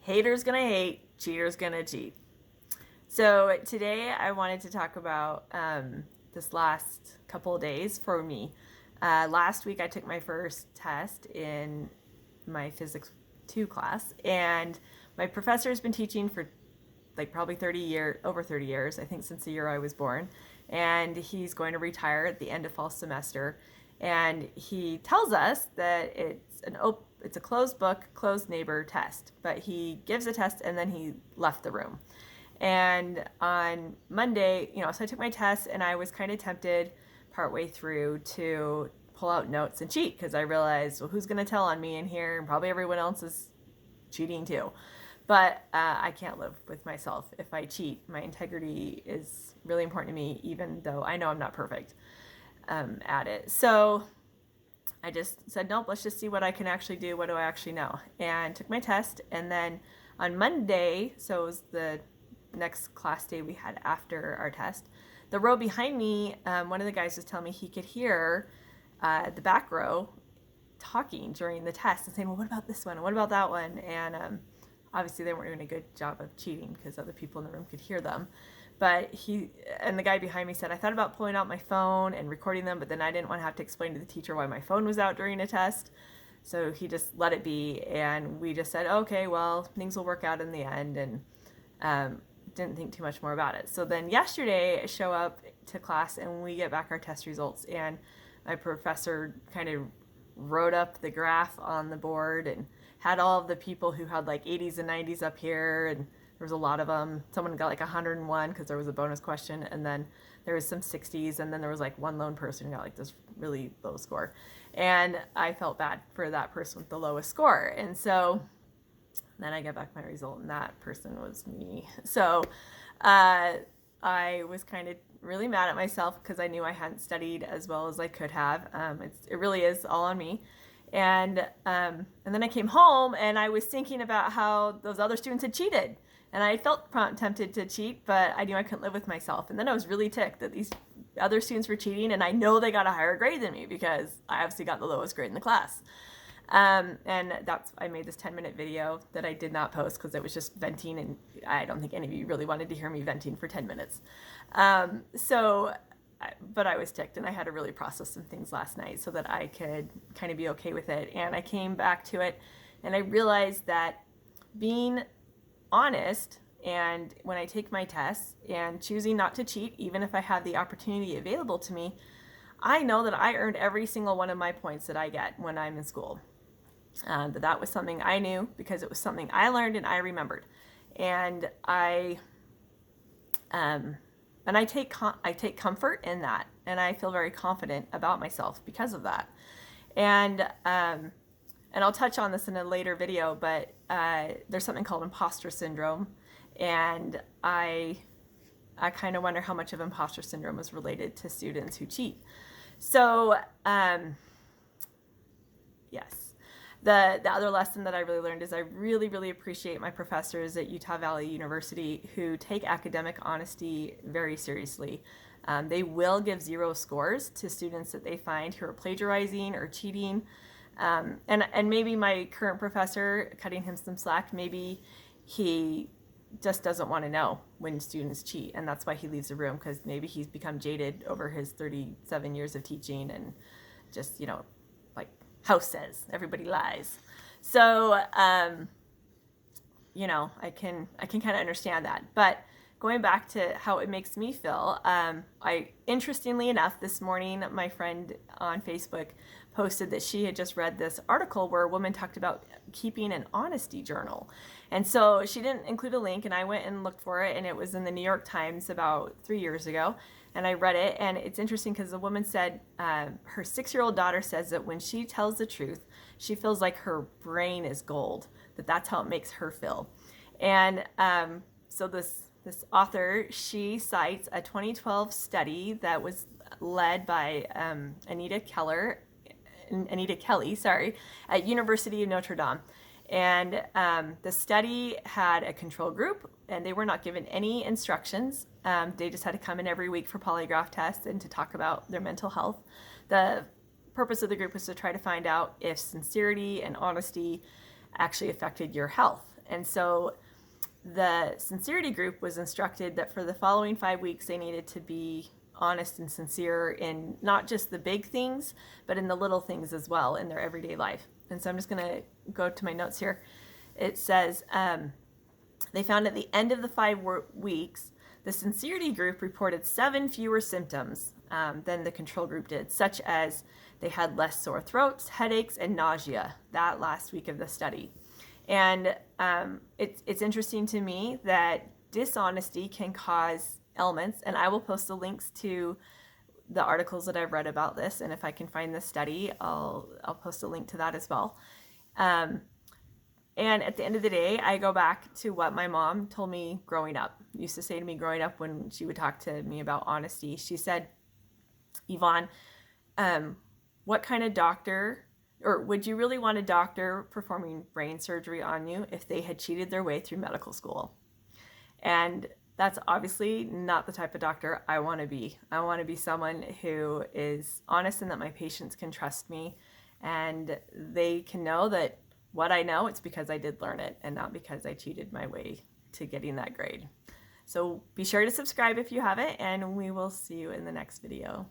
Haters gonna hate, cheaters gonna cheat. So today I wanted to talk about this last couple of days for me. Last week I took my first test in my physics 2 class, and my professor has been teaching for like probably 30 years, I think since the year I was born, and he's going to retire at the end of fall semester. And he tells us that it's a closed book, closed neighbor test, but he gives a test and then he left the room. And on Monday, so I took my test and I was kind of tempted partway through to pull out notes and cheat because I realized, well, who's going to tell on me in here? And probably everyone else is cheating too. But I can't live with myself if I cheat. My integrity is really important to me, even though I know I'm not perfect at it. So I just said, nope, let's just see what I can actually do. What do I actually know? And took my test. And then on Monday, so it was the next class day we had after our test, the row behind me, one of the guys was telling me he could hear the back row talking during the test and saying, well, what about this one? And what about that one? And obviously they weren't doing a good job of cheating because other people in the room could hear them. But the guy behind me said, I thought about pulling out my phone and recording them, but then I didn't want to have to explain to the teacher why my phone was out during a test. So he just let it be. And we just said, okay, well, things will work out in the end. And didn't think too much more about it. So then yesterday I show up to class and we get back our test results. And my professor kind of wrote up the graph on the board and had all of the people who had like 80s and 90s up here, and there was a lot of them. Someone got like 101 because there was a bonus question, and then there was some 60s, and then there was like one lone person who got like this really low score. And I felt bad for that person with the lowest score. And so then I get back my result, and that person was me. So I was kind of really mad at myself because I knew I hadn't studied as well as I could have. It really is all on me. And then I came home and I was thinking about how those other students had cheated. And I felt tempted to cheat, but I knew I couldn't live with myself. And then I was really ticked that these other students were cheating, and I know they got a higher grade than me because I obviously got the lowest grade in the class. And I made this 10-minute video that I did not post because it was just venting, and I don't think any of you really wanted to hear me venting for 10 minutes. But I was ticked, and I had to really process some things last night so that I could kind of be okay with it. And I came back to it, and I realized that being honest, and when I take my tests and choosing not to cheat, even if I have the opportunity available to me, I know that I earned every single one of my points that I get when I'm in school. That was something I knew because it was something I learned and I remembered. And I take comfort in that, and I feel very confident about myself because of that. And I'll touch on this in a later video, but there's something called imposter syndrome, and I kind of wonder how much of imposter syndrome is related to students who cheat. So yes. The other lesson that I really learned is I really, really appreciate my professors at Utah Valley University who take academic honesty very seriously. They will give 0 scores to students that they find who are plagiarizing or cheating. And maybe my current professor, cutting him some slack, maybe he just doesn't want to know when students cheat, and that's why he leaves the room, because maybe he's become jaded over his 37 years of teaching and just, like House says, everybody lies. So, I can kind of understand that. But going back to how it makes me feel, interestingly enough, this morning, my friend on Facebook posted that she had just read this article where a woman talked about keeping an honesty journal. And so she didn't include a link, and I went and looked for it, and it was in the New York Times about 3 years ago. And I read it, and it's interesting because the woman said her 6-year-old daughter says that when she tells the truth, she feels like her brain is gold, that's how it makes her feel. And so this author, she cites a 2012 study that was led by Anita Kelly, at University of Notre Dame. And the study had a control group, and they were not given any instructions. They just had to come in every week for polygraph tests and to talk about their mental health. The purpose of the group was to try to find out if sincerity and honesty actually affected your health. And so the sincerity group was instructed that for the following 5 weeks, they needed to be honest and sincere in not just the big things, but in the little things as well in their everyday life. And so I'm just going to go to my notes here. It says, they found at the end of the 5 weeks, the sincerity group reported 7 fewer symptoms than the control group did, such as they had less sore throats, headaches, and nausea that last week of the study. And it's interesting to me that dishonesty can cause ailments, and I will post the links to the articles that I've read about this, and if I can find the study, I'll post a link to that as well. And at the end of the day, I go back to what my mom told me growing up. Used to say to me growing up when she would talk to me about honesty. She said, Yvonne, what kind of doctor, or would you really want a doctor performing brain surgery on you if they had cheated their way through medical school? And that's obviously not the type of doctor I want to be. I want to be someone who is honest and that my patients can trust me and they can know that what I know, it's because I did learn it and not because I cheated my way to getting that grade. So be sure to subscribe if you haven't, and we will see you in the next video.